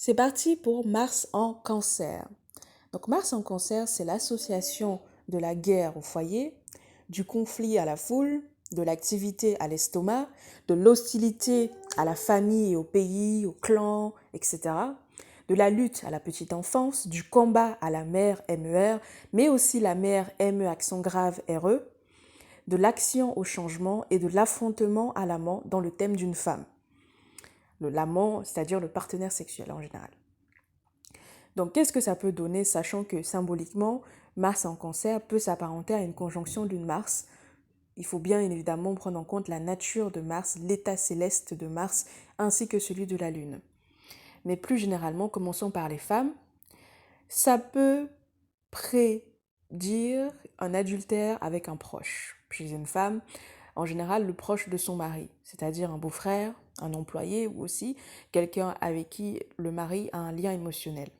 C'est parti pour Mars en Cancer. Donc Mars en Cancer, c'est l'association de la guerre au foyer, du conflit à la foule, de l'activité à l'estomac, de l'hostilité à la famille et au pays, au clan, etc. De la lutte à la petite enfance, du combat à la mère MER, mais aussi la mère ME accent grave RE, de l'action au changement et de l'affrontement à l'amant dans le thème d'une femme. L'amant, c'est-à-dire le partenaire sexuel en général. Donc, qu'est-ce que ça peut donner, sachant que symboliquement, Mars en Cancer peut s'apparenter à une conjonction d'une Mars. Il faut bien évidemment prendre en compte la nature de Mars, l'état céleste de Mars, ainsi que celui de la Lune. Mais plus généralement, commençons par les femmes. Ça peut prédire un adultère avec un proche. Chez une femme, en général, le proche de son mari, c'est-à-dire un beau-frère, un employé ou aussi quelqu'un avec qui le mari a un lien émotionnel.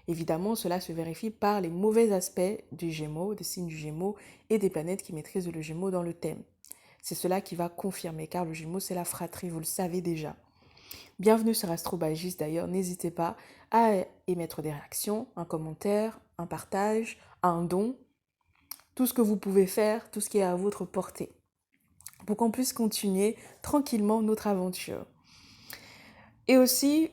Évidemment, cela se vérifie par les mauvais aspects du Gémeaux, des signes du Gémeaux et des planètes qui maîtrisent le Gémeaux dans le thème. C'est cela qui va confirmer, car le Gémeaux, c'est la fratrie, vous le savez déjà. Bienvenue sur Astrobagis d'ailleurs, n'hésitez pas à émettre des réactions, un commentaire, un partage, un don, tout ce que vous pouvez faire, tout ce qui est à votre portée, pour qu'on puisse continuer tranquillement notre aventure. Et aussi,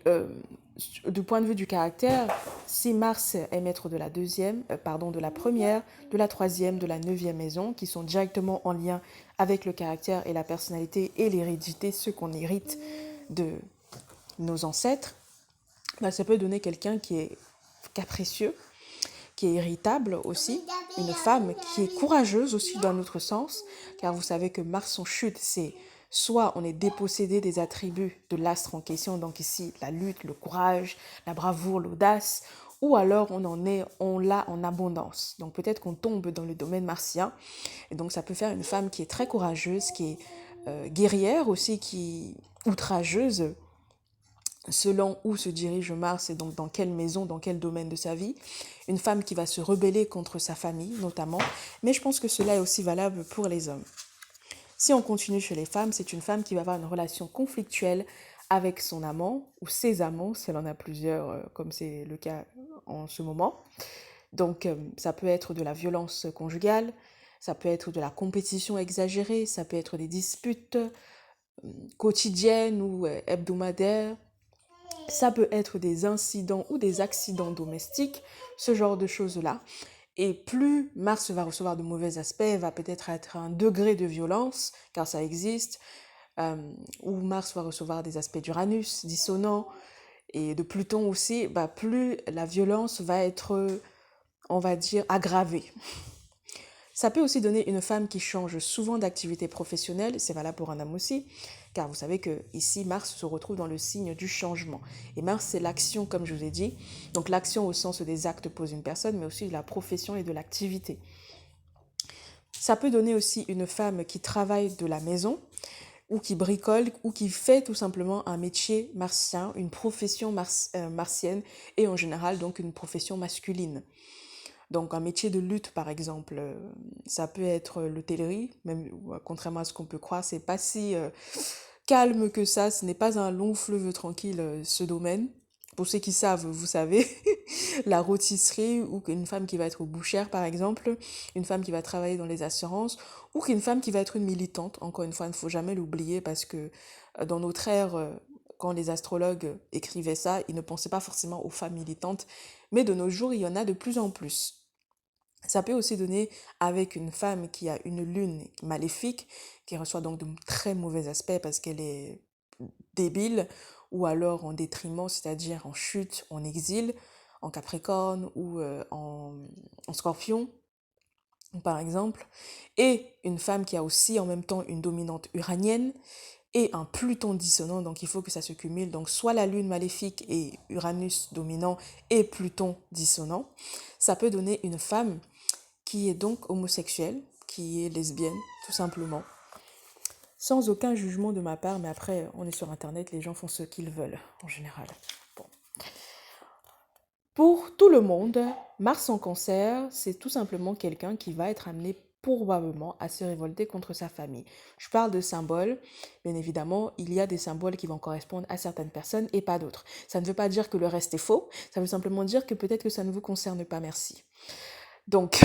du point de vue du caractère, si Mars est maître de de la première, de la troisième, de la neuvième maison, qui sont directement en lien avec le caractère et la personnalité et l'hérédité, ce qu'on hérite de nos ancêtres, ça peut donner quelqu'un qui est capricieux, qui est irritable aussi, une femme qui est courageuse aussi dans notre sens, car vous savez que Mars en chute, c'est soit on est dépossédé des attributs de l'astre en question, donc ici la lutte, le courage, la bravoure, l'audace, ou alors on l'a en abondance. Donc peut-être qu'on tombe dans le domaine martien, et donc ça peut faire une femme qui est très courageuse, qui est guerrière aussi, qui est outrageuse, selon où se dirige Mars et donc dans quelle maison, dans quel domaine de sa vie. Une femme qui va se rebeller contre sa famille notamment, mais je pense que cela est aussi valable pour les hommes. Si on continue chez les femmes, c'est une femme qui va avoir une relation conflictuelle avec son amant ou ses amants, si elle en a plusieurs, comme c'est le cas en ce moment. Donc ça peut être de la violence conjugale, ça peut être de la compétition exagérée, ça peut être des disputes quotidiennes ou hebdomadaires, ça peut être des incidents ou des accidents domestiques, ce genre de choses-là. Et plus Mars va recevoir de mauvais aspects, va peut-être être un degré de violence, car ça existe, ou Mars va recevoir des aspects d'Uranus dissonants, et de Pluton aussi, plus la violence va être, on va dire, aggravée. Ça peut aussi donner une femme qui change souvent d'activité professionnelle, c'est valable pour un homme aussi, car vous savez que ici Mars se retrouve dans le signe du changement. Et Mars, c'est l'action, comme je vous ai dit. Donc l'action au sens des actes pose une personne, mais aussi de la profession et de l'activité. Ça peut donner aussi une femme qui travaille de la maison, ou qui bricole, ou qui fait tout simplement un métier martien, une profession martienne, et en général donc une profession masculine. Donc un métier de lutte par exemple, ça peut être l'hôtellerie, même contrairement à ce qu'on peut croire, c'est pas si calme que ça, ce n'est pas un long fleuve tranquille ce domaine. Pour ceux qui savent, vous savez, la rôtisserie ou une femme qui va être bouchère par exemple, une femme qui va travailler dans les assurances ou qu'une femme qui va être une militante. Encore une fois, il ne faut jamais l'oublier parce que dans notre ère, quand les astrologues écrivaient ça, ils ne pensaient pas forcément aux femmes militantes, mais de nos jours, il y en a de plus en plus. Ça peut aussi donner avec une femme qui a une lune maléfique, qui reçoit donc de très mauvais aspects parce qu'elle est débile, ou alors en détriment, c'est-à-dire en chute, en exil, en Capricorne ou en Scorpion, par exemple, et une femme qui a aussi en même temps une dominante uranienne et un Pluton dissonant, donc il faut que ça se cumule, donc soit la lune maléfique et Uranus dominant et Pluton dissonant, ça peut donner une femme qui est donc homosexuelle, qui est lesbienne, tout simplement. Sans aucun jugement de ma part, mais après, on est sur Internet, les gens font ce qu'ils veulent, en général. Bon. Pour tout le monde, Mars en Cancer, c'est tout simplement quelqu'un qui va être amené probablement à se révolter contre sa famille. Je parle de symboles, bien évidemment, il y a des symboles qui vont correspondre à certaines personnes et pas d'autres. Ça ne veut pas dire que le reste est faux, ça veut simplement dire que peut-être que ça ne vous concerne pas, merci. Donc,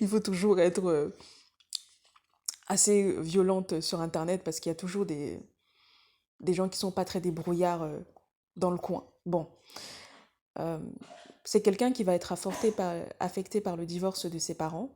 il faut toujours être assez violente sur Internet parce qu'il y a toujours des gens qui sont pas très débrouillards dans le coin. Bon, euh, c'est quelqu'un qui va être affecté par le divorce de ses parents,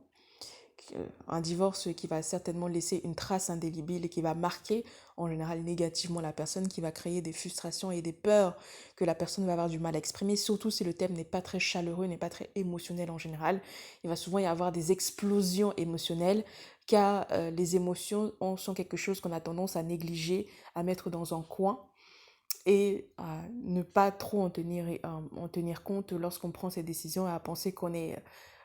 un divorce qui va certainement laisser une trace indélébile et qui va marquer en général négativement la personne, qui va créer des frustrations et des peurs que la personne va avoir du mal à exprimer, surtout si le thème n'est pas très chaleureux, n'est pas très émotionnel en général. Il va souvent y avoir des explosions émotionnelles, car les émotions sont quelque chose qu'on a tendance à négliger, à mettre dans un coin et à ne pas trop en tenir compte lorsqu'on prend ces décisions et à penser qu'on est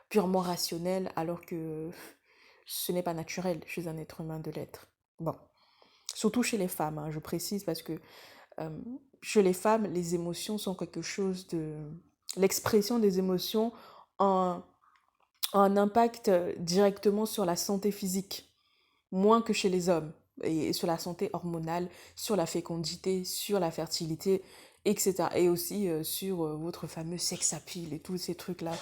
purement rationnel alors que ce n'est pas naturel chez un être humain de l'être. Bon, surtout chez les femmes, hein, je précise parce que chez les femmes, les émotions sont quelque chose de... L'expression des émotions a un impact directement sur la santé physique, moins que chez les hommes, et sur la santé hormonale, sur la fécondité, sur la fertilité, etc. Et aussi sur votre fameux sex appeal et tous ces trucs-là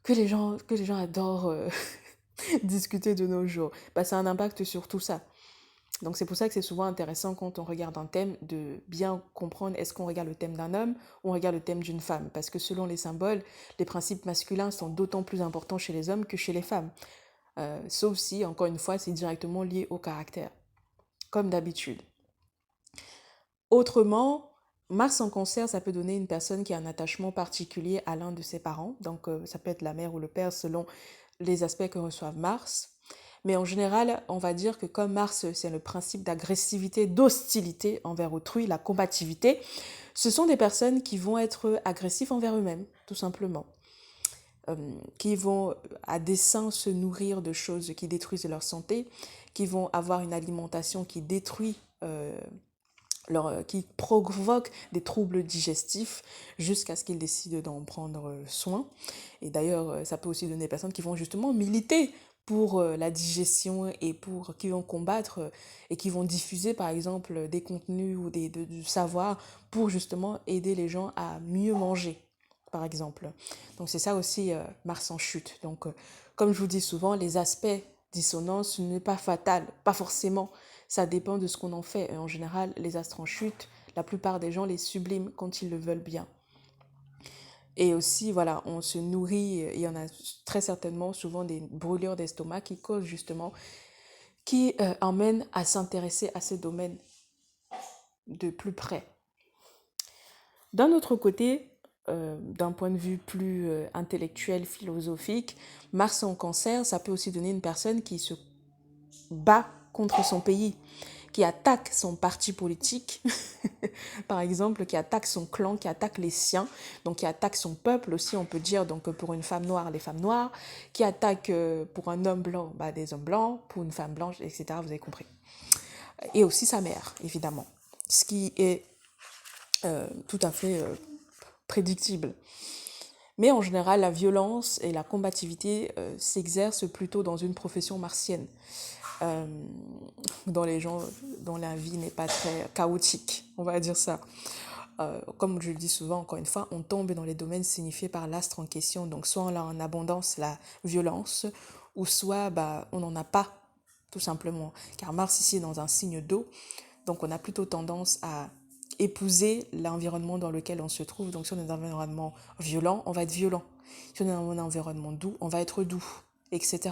que les gens adorent discuter de nos jours. Bah, ça a un impact sur tout ça. Donc c'est pour ça que c'est souvent intéressant quand on regarde un thème de bien comprendre est-ce qu'on regarde le thème d'un homme ou on regarde le thème d'une femme. Parce que selon les symboles, les principes masculins sont d'autant plus importants chez les hommes que chez les femmes. Sauf si, encore une fois, c'est directement lié au caractère, comme d'habitude. Autrement, Mars en Cancer, ça peut donner une personne qui a un attachement particulier à l'un de ses parents. Donc ça peut être la mère ou le père selon les aspects que reçoivent Mars. Mais en général, on va dire que comme Mars, c'est le principe d'agressivité, d'hostilité envers autrui, la combativité, ce sont des personnes qui vont être agressifs envers eux-mêmes, tout simplement. Qui vont à dessein se nourrir de choses qui détruisent leur santé, qui vont avoir une alimentation qui détruit qui provoque des troubles digestifs jusqu'à ce qu'ils décident d'en prendre soin. Et d'ailleurs, ça peut aussi donner des personnes qui vont justement militer pour la digestion et pour qui vont combattre et qui vont diffuser par exemple des contenus ou du savoir pour justement aider les gens à mieux manger par exemple. Donc c'est ça aussi Mars en chute. Donc comme je vous dis souvent, les aspects dissonance ce n'est pas fatal, pas forcément. Ça dépend de ce qu'on en fait. Et en général, les astres en chute, la plupart des gens les subliment quand ils le veulent bien. Et aussi, voilà, on se nourrit, il y en a très certainement souvent des brûlures d'estomac qui causent justement, qui emmènent à s'intéresser à ces domaines de plus près. D'un autre côté, d'un point de vue plus intellectuel, philosophique, Mars en Cancer, ça peut aussi donner une personne qui se bat contre son pays, qui attaque son parti politique, par exemple, qui attaque son clan, qui attaque les siens, donc qui attaque son peuple aussi, on peut dire, donc pour une femme noire, les femmes noires, qui attaque pour un homme blanc, bah, des hommes blancs, pour une femme blanche, etc., vous avez compris. Et aussi sa mère, évidemment, ce qui est tout à fait prédictible. Mais en général, la violence et la combativité s'exercent plutôt dans une profession martienne, dans les gens dont la vie n'est pas très chaotique, on va dire ça. Comme je le dis souvent, encore une fois, on tombe dans les domaines signifiés par l'astre en question. Donc soit on a en abondance la violence, ou soit bah, on n'en a pas, tout simplement. Car Mars ici est dans un signe d'eau, donc on a plutôt tendance à épouser l'environnement dans lequel on se trouve. Donc si on est dans un environnement violent, on va être violent. Si on est dans un environnement doux, on va être doux, etc.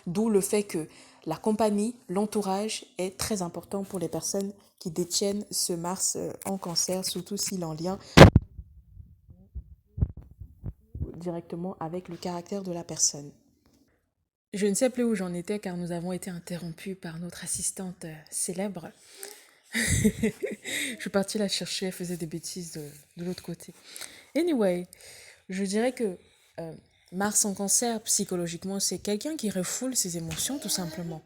D'où le fait que la compagnie, l'entourage est très important pour les personnes qui détiennent ce Mars en Cancer, surtout s'il est en lien directement avec le caractère de la personne. Je ne sais plus où j'en étais car nous avons été interrompus par notre assistante célèbre. Je suis partie la chercher, elle faisait des bêtises de l'autre côté. Anyway, je dirais que Mars en Cancer, psychologiquement, c'est quelqu'un qui refoule ses émotions, tout simplement.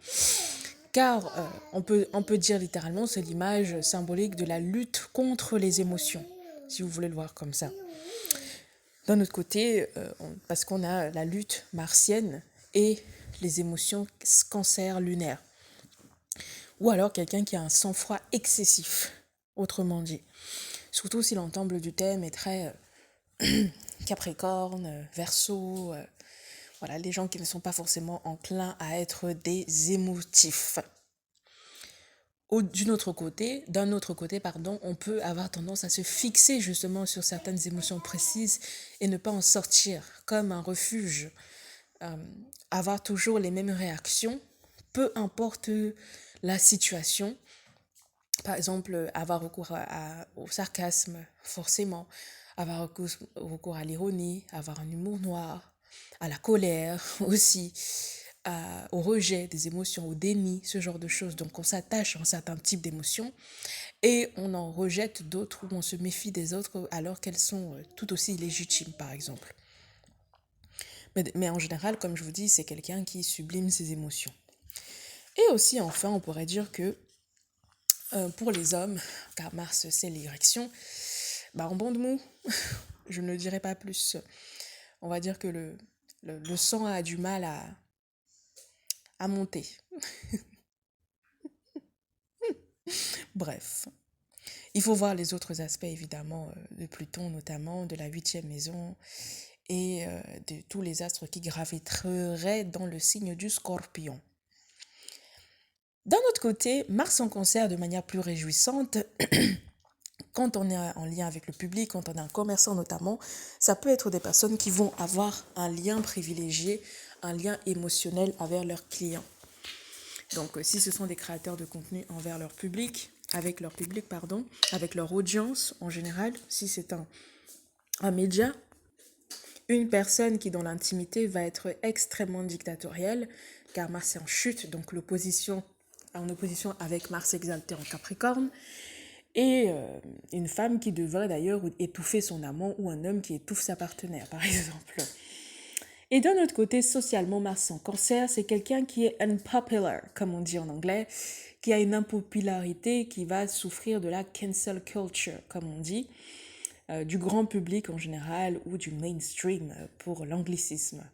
Car on peut dire littéralement, c'est l'image symbolique de la lutte contre les émotions, si vous voulez le voir comme ça. D'un autre côté, parce qu'on a la lutte martienne et les émotions cancer lunaire. Ou alors quelqu'un qui a un sang-froid excessif, autrement dit. Surtout si l'ensemble du thème est très Capricorne, Verseau, voilà, les gens qui ne sont pas forcément enclins à être des émotifs. D'un autre côté, on peut avoir tendance à se fixer justement sur certaines émotions précises et ne pas en sortir, comme un refuge. Avoir toujours les mêmes réactions, peu importe la situation. Par exemple, avoir recours au sarcasme, forcément, avoir recours à l'ironie, avoir un humour noir, à la colère aussi, au rejet des émotions, au déni, ce genre de choses. Donc on s'attache à un certain type d'émotions et on en rejette d'autres ou on se méfie des autres alors qu'elles sont tout aussi légitimes, par exemple. Mais en général, comme je vous dis, c'est quelqu'un qui sublime ses émotions. Et aussi, enfin, on pourrait dire que pour les hommes, car Mars c'est l'érection, en bon de mou, je ne dirai pas plus. On va dire que le sang a du mal à monter. Bref. Il faut voir les autres aspects évidemment de Pluton notamment, de la 8e maison et de tous les astres qui graviteraient dans le signe du Scorpion. D'un autre côté, Mars en Cancer de manière plus réjouissante, quand on est en lien avec le public, quand on est un commerçant notamment, ça peut être des personnes qui vont avoir un lien privilégié, un lien émotionnel avec leurs clients. Donc si ce sont des créateurs de contenu envers leur public, avec leur audience en général, si c'est un média, une personne qui dans l'intimité va être extrêmement dictatoriale, car Mars est en chute, donc en opposition avec Mars exalté en Capricorne, et une femme qui devrait d'ailleurs étouffer son amant ou un homme qui étouffe sa partenaire, par exemple. Et d'un autre côté, socialement, Mars en Cancer, c'est quelqu'un qui est unpopular, comme on dit en anglais, qui a une impopularité, qui va souffrir de la cancel culture, comme on dit, du grand public en général ou du mainstream pour l'anglicisme.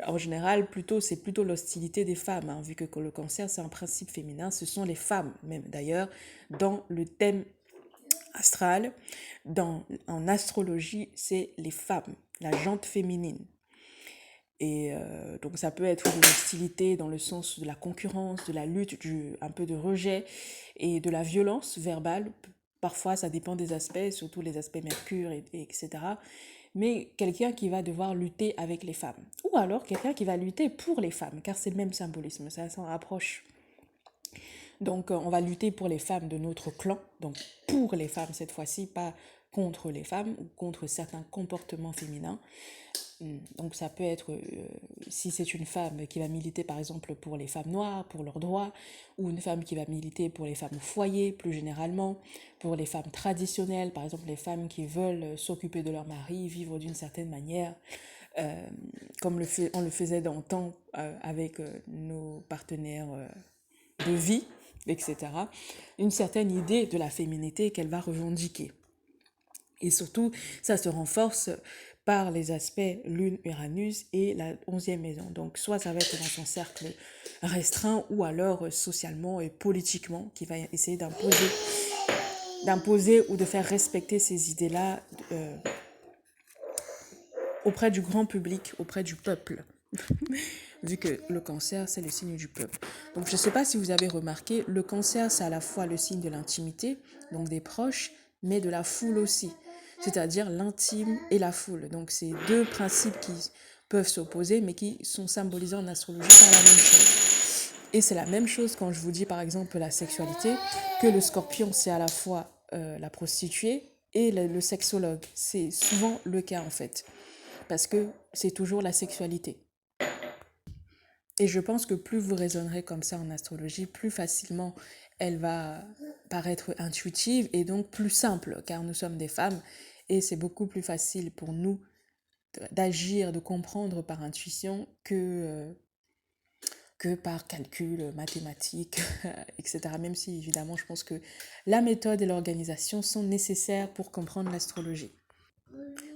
En général, c'est plutôt l'hostilité des femmes, hein, vu que le cancer, c'est un principe féminin, ce sont les femmes, même d'ailleurs, dans le thème astral, en astrologie, c'est les femmes, la jante féminine. Et donc ça peut être de l'hostilité dans le sens de la concurrence, de la lutte, un peu de rejet et de la violence verbale. Parfois, ça dépend des aspects, surtout les aspects Mercure, etc. Mais quelqu'un qui va devoir lutter avec les femmes. Ou alors quelqu'un qui va lutter pour les femmes, car c'est le même symbolisme, ça s'en rapproche. Donc on va lutter pour les femmes de notre clan, donc pour les femmes cette fois-ci, pas contre les femmes ou contre certains comportements féminins. Donc ça peut être, si c'est une femme qui va militer par exemple pour les femmes noires, pour leurs droits, ou une femme qui va militer pour les femmes au foyer plus généralement, pour les femmes traditionnelles, par exemple les femmes qui veulent s'occuper de leur mari, vivre d'une certaine manière, comme on le faisait dans le temps avec nos partenaires de vie, etc. Une certaine idée de la féminité qu'elle va revendiquer. Et surtout, ça se renforce par les aspects Lune-Uranus et la 11e maison. Donc, soit ça va être dans son cercle restreint ou alors socialement et politiquement qui va essayer d'imposer ou de faire respecter ces idées-là auprès du grand public, auprès du peuple. Vu que le cancer, c'est le signe du peuple. Donc, je ne sais pas si vous avez remarqué, le cancer, c'est à la fois le signe de l'intimité, donc des proches, mais de la foule aussi. C'est-à-dire l'intime et la foule. Donc, c'est deux principes qui peuvent s'opposer, mais qui sont symbolisés en astrologie par la même chose. Et c'est la même chose quand je vous dis, par exemple, la sexualité, que le scorpion, c'est à la fois la prostituée et le sexologue. C'est souvent le cas, en fait. Parce que c'est toujours la sexualité. Et je pense que plus vous raisonnerez comme ça en astrologie, plus facilement elle va paraître intuitive et donc plus simple, car nous sommes des femmes et c'est beaucoup plus facile pour nous d'agir, de comprendre par intuition que par calcul, mathématique, etc. Même si évidemment je pense que la méthode et l'organisation sont nécessaires pour comprendre l'astrologie.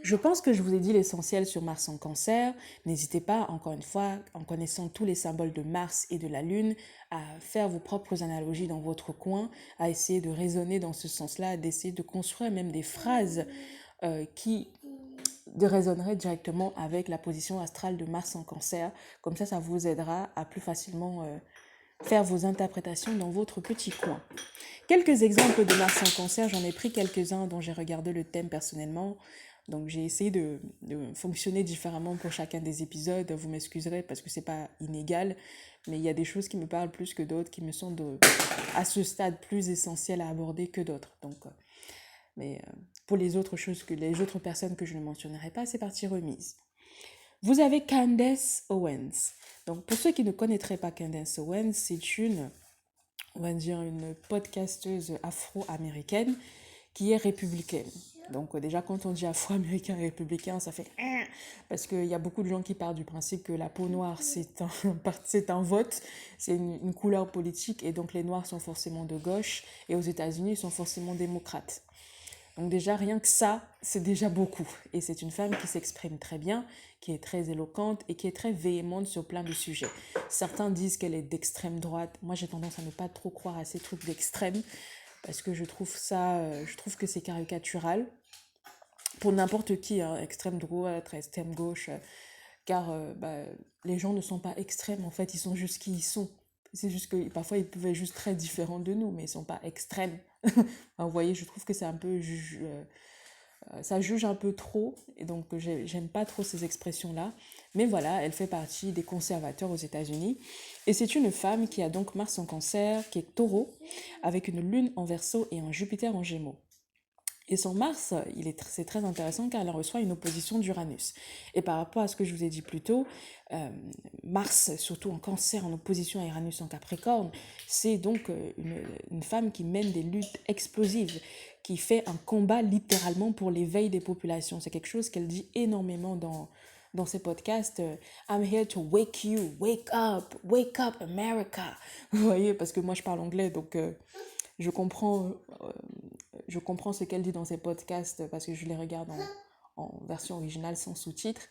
Je pense que je vous ai dit l'essentiel sur Mars en Cancer. N'hésitez pas, encore une fois, en connaissant tous les symboles de Mars et de la Lune, à faire vos propres analogies dans votre coin, à essayer de raisonner dans ce sens-là, d'essayer de construire même des phrases qui résonneraient directement avec la position astrale de Mars en Cancer. Comme ça vous aidera à plus facilement faire vos interprétations dans votre petit coin. Quelques exemples de Mars en Cancer, j'en ai pris quelques-uns dont j'ai regardé le thème personnellement. Donc j'ai essayé de fonctionner différemment pour chacun des épisodes. Vous m'excuserez parce que c'est pas inégal, mais il y a des choses qui me parlent plus que d'autres, qui me semblent à ce stade plus essentielles à aborder que d'autres. Donc, pour les autres choses que les autres personnes que je ne mentionnerai pas, c'est partie remise. Vous avez Candace Owens. Donc pour ceux qui ne connaîtraient pas Candace Owens, c'est une podcasteuse afro-américaine qui est républicaine. Donc déjà, quand on dit afro-américain et républicain, ça fait parce qu'il y a beaucoup de gens qui partent du principe que la peau noire, c'est un vote, c'est une couleur politique, et donc les noirs sont forcément de gauche, et aux États-Unis, ils sont forcément démocrates. Donc déjà, rien que ça, c'est déjà beaucoup. Et c'est une femme qui s'exprime très bien, qui est très éloquente et qui est très véhémente sur plein de sujets. Certains disent qu'elle est d'extrême droite. Moi, j'ai tendance à ne pas trop croire à ces trucs d'extrême, parce que je trouve que c'est caricatural pour n'importe qui, hein, extrême droite, extrême gauche, car les gens ne sont pas extrêmes, en fait, ils sont juste qui ils sont. C'est juste que parfois ils peuvent être juste très différents de nous, mais ils ne sont pas extrêmes. Enfin, vous voyez, je trouve que c'est un peu ça juge un peu trop, et donc j'aime pas trop ces expressions-là. Mais voilà, elle fait partie des conservateurs aux États-Unis, et c'est une femme qui a donc Mars en Cancer, qui est Taureau, avec une Lune en Verseau et un Jupiter en Gémeaux. Et son Mars, c'est très intéressant car elle reçoit une opposition d'Uranus. Et par rapport à ce que je vous ai dit plus tôt, Mars, surtout en Cancer, en opposition à Uranus en Capricorne, c'est donc une femme qui mène des luttes explosives, qui fait un combat littéralement pour l'éveil des populations. C'est quelque chose qu'elle dit énormément dans ses podcasts. I'm here to wake you, wake up America. Vous voyez, parce que moi je parle anglais, donc je comprends ce qu'elle dit dans ses podcasts parce que je les regarde en version originale sans sous-titres.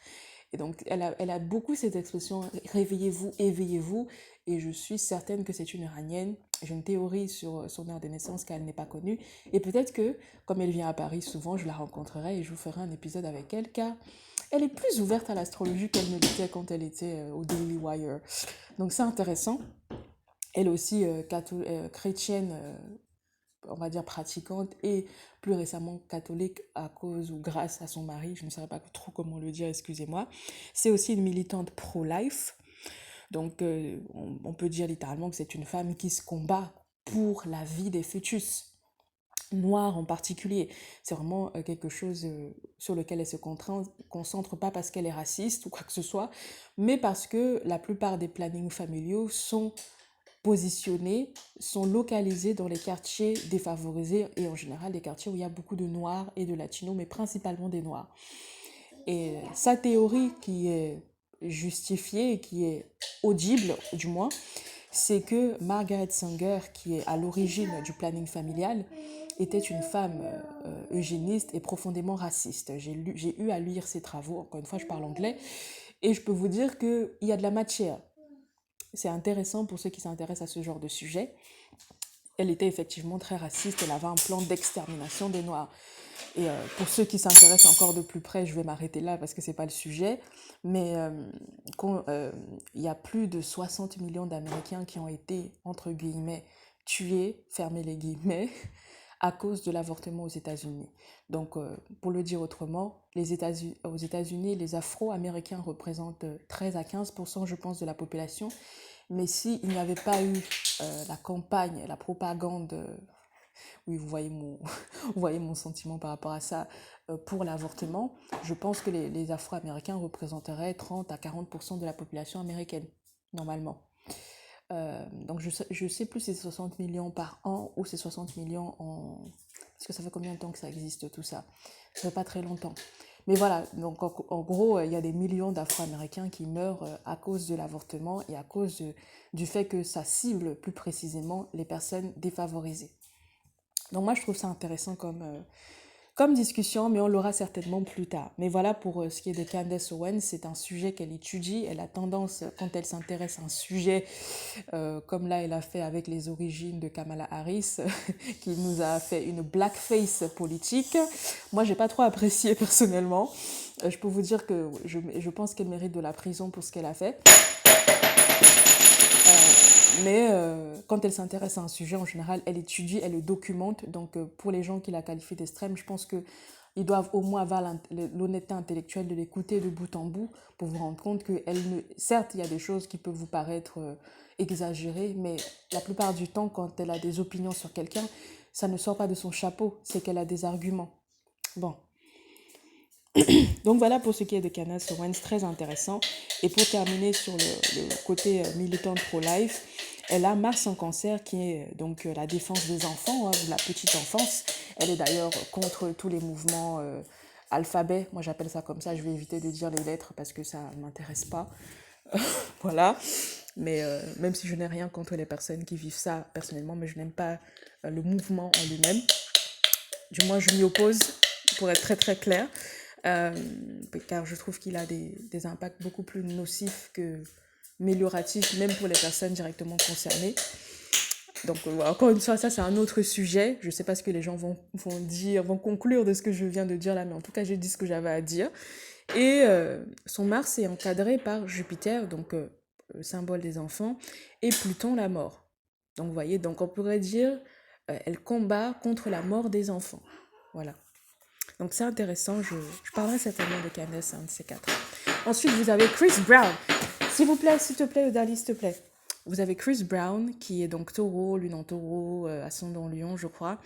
Et donc, elle a beaucoup cette expression « réveillez-vous, éveillez-vous ». Et je suis certaine que c'est une Iranienne. J'ai une théorie sur son heure de naissance qu'elle n'est pas connue. Et peut-être que, comme elle vient à Paris souvent, je la rencontrerai et je vous ferai un épisode avec elle, car elle est plus ouverte à l'astrologie qu'elle ne l'était quand elle était au Daily Wire. Donc c'est intéressant. Elle aussi chrétienne, on va dire pratiquante, et plus récemment catholique à cause ou grâce à son mari, je ne saurais pas trop comment le dire, excusez-moi. C'est aussi une militante pro-life, donc on peut dire littéralement que c'est une femme qui se combat pour la vie des fœtus noirs en particulier. C'est vraiment quelque chose sur lequel elle se concentre, pas parce qu'elle est raciste ou quoi que ce soit, mais parce que la plupart des plannings familiaux sont positionnés, sont localisés dans les quartiers défavorisés, et en général des quartiers où il y a beaucoup de noirs et de latinos, mais principalement des noirs. Et sa théorie qui est justifiée et qui est audible du moins, c'est que Margaret Sanger, qui est à l'origine du planning familial, était une femme eugéniste et profondément raciste. J'ai eu à lire ses travaux, encore une fois je parle anglais, et je peux vous dire qu'il y a de la matière. C'est intéressant pour ceux qui s'intéressent à ce genre de sujet. Elle était effectivement très raciste, elle avait un plan d'extermination des Noirs. Et pour ceux qui s'intéressent encore de plus près, je vais m'arrêter là parce que ce n'est pas le sujet, mais il y a plus de 60 millions d'Américains qui ont été, entre guillemets, tués, fermez les guillemets, à cause de l'avortement aux États-Unis. Donc, pour le dire autrement, aux États-Unis, les Afro-Américains représentent 13 à 15%, je pense, de la population. Mais s'il n'y avait pas eu la campagne, la propagande, oui, vous voyez mon sentiment par rapport à ça, pour l'avortement, je pense que les Afro-Américains représenteraient 30 à 40% de la population américaine, normalement. Donc je sais plus si c'est 60 millions par an ou c'est 60 millions en... Parce que ça fait combien de temps que ça existe tout ça? Ça fait pas très longtemps. Mais voilà, donc en gros, il y a des millions d'Afro-Américains qui meurent à cause de l'avortement et à cause du fait que ça cible plus précisément les personnes défavorisées. Donc moi, je trouve ça intéressant comme discussion, mais on l'aura certainement plus tard. Mais voilà pour ce qui est de Candace Owens, c'est un sujet qu'elle étudie. Elle a tendance, quand elle s'intéresse à un sujet, comme là elle a fait avec les origines de Kamala Harris, qui nous a fait une blackface politique. Moi, j'ai pas trop apprécié personnellement. Je peux vous dire que je pense qu'elle mérite de la prison pour ce qu'elle a fait. Mais quand elle s'intéresse à un sujet, en général, elle étudie, elle le documente. Donc, pour les gens qui la qualifient d'extrême, je pense qu'ils doivent au moins avoir l'honnêteté intellectuelle de l'écouter de bout en bout pour vous rendre compte que certes, il y a des choses qui peuvent vous paraître exagérées, mais la plupart du temps, quand elle a des opinions sur quelqu'un, ça ne sort pas de son chapeau, c'est qu'elle a des arguments. Bon. Donc voilà pour ce qui est de Candace Owens, très intéressant. Et pour terminer sur le côté militant pro-life, elle a Mars en cancer qui est donc la défense des enfants, de la petite enfance. Elle est d'ailleurs contre tous les mouvements alphabet. Moi j'appelle ça comme ça, je vais éviter de dire les lettres parce que ça ne m'intéresse pas. Voilà. Mais même si je n'ai rien contre les personnes qui vivent ça personnellement, mais je n'aime pas le mouvement en lui-même. Du moins je m'y oppose pour être très très clair. Car je trouve qu'il a des impacts beaucoup plus nocifs que amélioratifs, même pour les personnes directement concernées. Donc, encore une fois, ça, c'est un autre sujet. Je ne sais pas ce que les gens vont conclure de ce que je viens de dire là, mais en tout cas, j'ai dit ce que j'avais à dire. Et son Mars est encadré par Jupiter, donc symbole des enfants, et Pluton, la mort. Donc, vous voyez, donc on pourrait dire, elle combat contre la mort des enfants. Voilà. Donc c'est intéressant, je parlerai certainement de Candace, un de ces quatre. Ensuite, vous avez Chris Brown. S'il te plaît, Odalie, s'il te plaît. Vous avez Chris Brown, qui est donc taureau, lune en taureau, ascendant lion, je crois,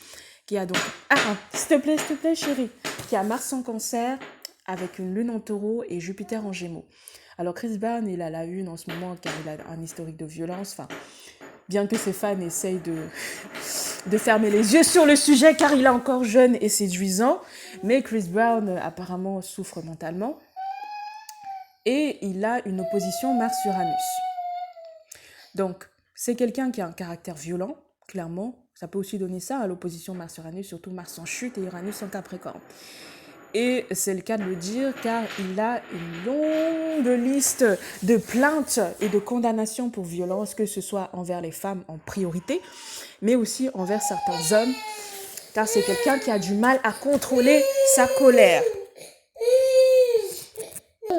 qui a donc... Ah, s'il te plaît, chérie. Qui a Mars en cancer, avec une lune en taureau et Jupiter en gémeaux. Alors Chris Brown, il a la une en ce moment, car il a un historique de violence, enfin... Bien que ses fans essayent de fermer les yeux sur le sujet car il est encore jeune et séduisant. Mais Chris Brown apparemment souffre mentalement. Et il a une opposition Mars-Uranus. Donc, c'est quelqu'un qui a un caractère violent, clairement. Ça peut aussi donner ça à l'opposition Mars-Uranus, surtout Mars en chute et Uranus en Capricorne. Et c'est le cas de le dire car il a une longue liste de plaintes et de condamnations pour violence, que ce soit envers les femmes en priorité, mais aussi envers certains hommes, car c'est quelqu'un qui a du mal à contrôler sa colère.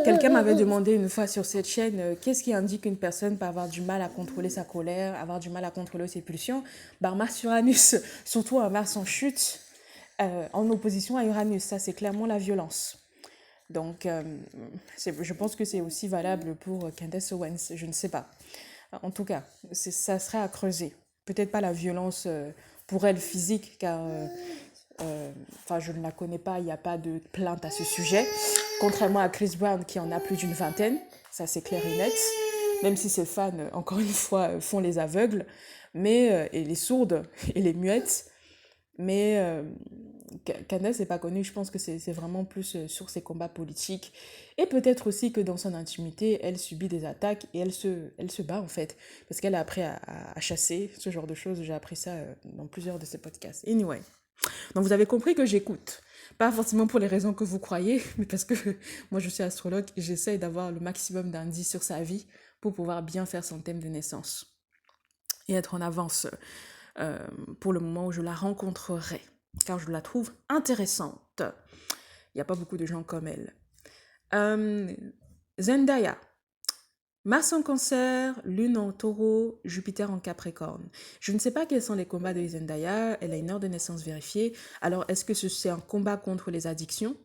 Quelqu'un m'avait demandé une fois sur cette chaîne, qu'est-ce qui indique qu'une personne peut avoir du mal à contrôler sa colère, avoir du mal à contrôler ses pulsions? Mars-Uranus, surtout un Mars en chute, en opposition à Uranus, ça c'est clairement la violence. Donc je pense que c'est aussi valable pour Candace Owens, je ne sais pas. En tout cas, ça serait à creuser. Peut-être pas la violence pour elle physique, car je ne la connais pas, il n'y a pas de plainte à ce sujet. Contrairement à Chris Brown qui en a plus d'une vingtaine, ça c'est clair et net. Même si ses fans, encore une fois, font les aveugles, et les sourdes et les muettes. Mais Candace n'est pas connue, je pense que c'est vraiment plus sur ses combats politiques. Et peut-être aussi que dans son intimité, elle subit des attaques et elle se bat en fait. Parce qu'elle a appris à chasser, ce genre de choses. J'ai appris ça dans plusieurs de ses podcasts. Anyway. Donc vous avez compris que j'écoute. Pas forcément pour les raisons que vous croyez, mais parce que moi je suis astrologue et j'essaye d'avoir le maximum d'indices sur sa vie pour pouvoir bien faire son thème de naissance. Et être en avance pour le moment où je la rencontrerai, car je la trouve intéressante. Il n'y a pas beaucoup de gens comme elle. Zendaya. Mars en cancer, lune en taureau, Jupiter en capricorne. Je ne sais pas quels sont les combats de Zendaya, elle a une heure de naissance vérifiée. Alors, est-ce que c'est un combat contre les addictions?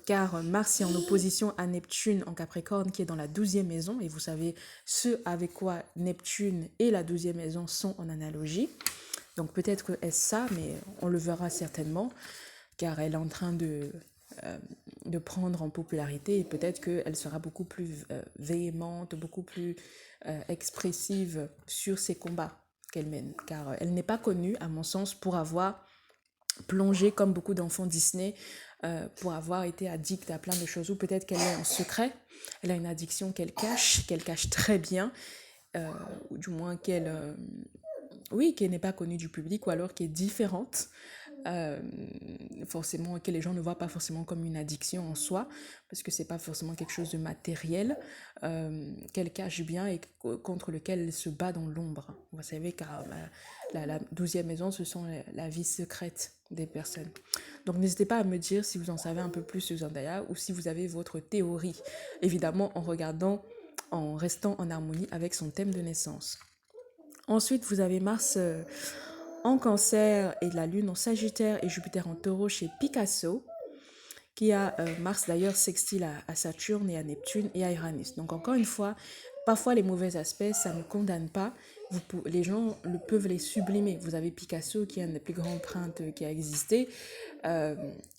Car Mars est en opposition à Neptune en Capricorne qui est dans la 12e maison. Et vous savez ce avec quoi Neptune et la 12e maison sont en analogie. Donc peut-être est-ce ça, mais on le verra certainement, car elle est en train de prendre en popularité et peut-être qu'elle sera beaucoup plus véhémente, beaucoup plus expressive sur ses combats qu'elle mène. Car elle n'est pas connue, à mon sens, pour avoir plongé comme beaucoup d'enfants Disney, pour avoir été addicte à plein de choses, ou peut-être qu'elle est en secret, elle a une addiction qu'elle cache très bien, ou du moins qu'elle n'est pas connue du public, ou alors qui est différente. forcément, que les gens ne voient pas forcément comme une addiction en soi, parce que c'est pas forcément quelque chose de matériel, qu'elle cache bien et contre lequel elle se bat dans l'ombre. Vous savez, car la 12e maison, ce sont la vie secrète des personnes. Donc n'hésitez pas à me dire si vous en savez un peu plus sur Zendaya ou si vous avez votre théorie, évidemment en restant en harmonie avec son thème de naissance. Ensuite, vous avez Mars en Cancer et la Lune en Sagittaire et Jupiter en Taureau chez Picasso, qui a Mars d'ailleurs sextile à Saturne et à Neptune et à Uranus. Donc encore une fois, parfois les mauvais aspects, ça ne condamne pas. Les gens peuvent les sublimer. Vous avez Picasso, qui est un des plus grands peintres qui a existé,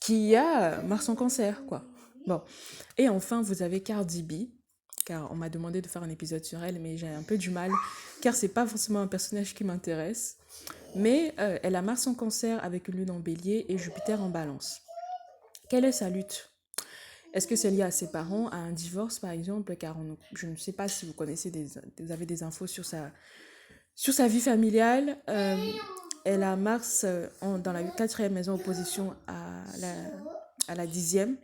qui a Mars en Cancer, quoi. Bon. Et enfin, vous avez Cardi B, car on m'a demandé de faire un épisode sur elle, mais j'ai un peu du mal, car c'est pas forcément un personnage qui m'intéresse. Mais elle a Mars en Cancer avec une Lune en Bélier et Jupiter en Balance. Quelle est sa lutte? Est-ce que c'est lié à ses parents, à un divorce par exemple? Car je ne sais pas si vous connaissez, vous avez des infos sur sa vie familiale. Elle a Mars dans la 4e maison, opposition à la 10e.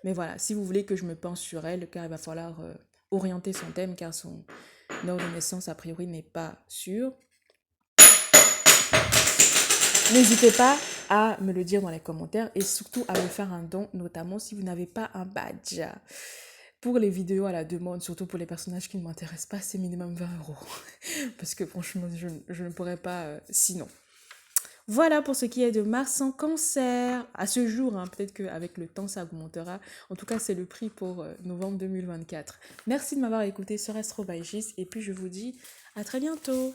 Mais voilà, si vous voulez que je me pense sur elle, car il va falloir orienter son thème, car son heure de naissance, a priori, n'est pas sûr. N'hésitez pas à me le dire dans les commentaires et surtout à me faire un don, notamment si vous n'avez pas un badge. Pour les vidéos à la demande, surtout pour les personnages qui ne m'intéressent pas, c'est minimum 20 €. Parce que franchement, je ne pourrais pas sinon. Voilà pour ce qui est de Mars en Cancer. À ce jour, hein, peut-être qu'avec le temps, ça augmentera. En tout cas, c'est le prix pour novembre 2024. Merci de m'avoir écouté sur Astro by Gis et puis je vous dis à très bientôt.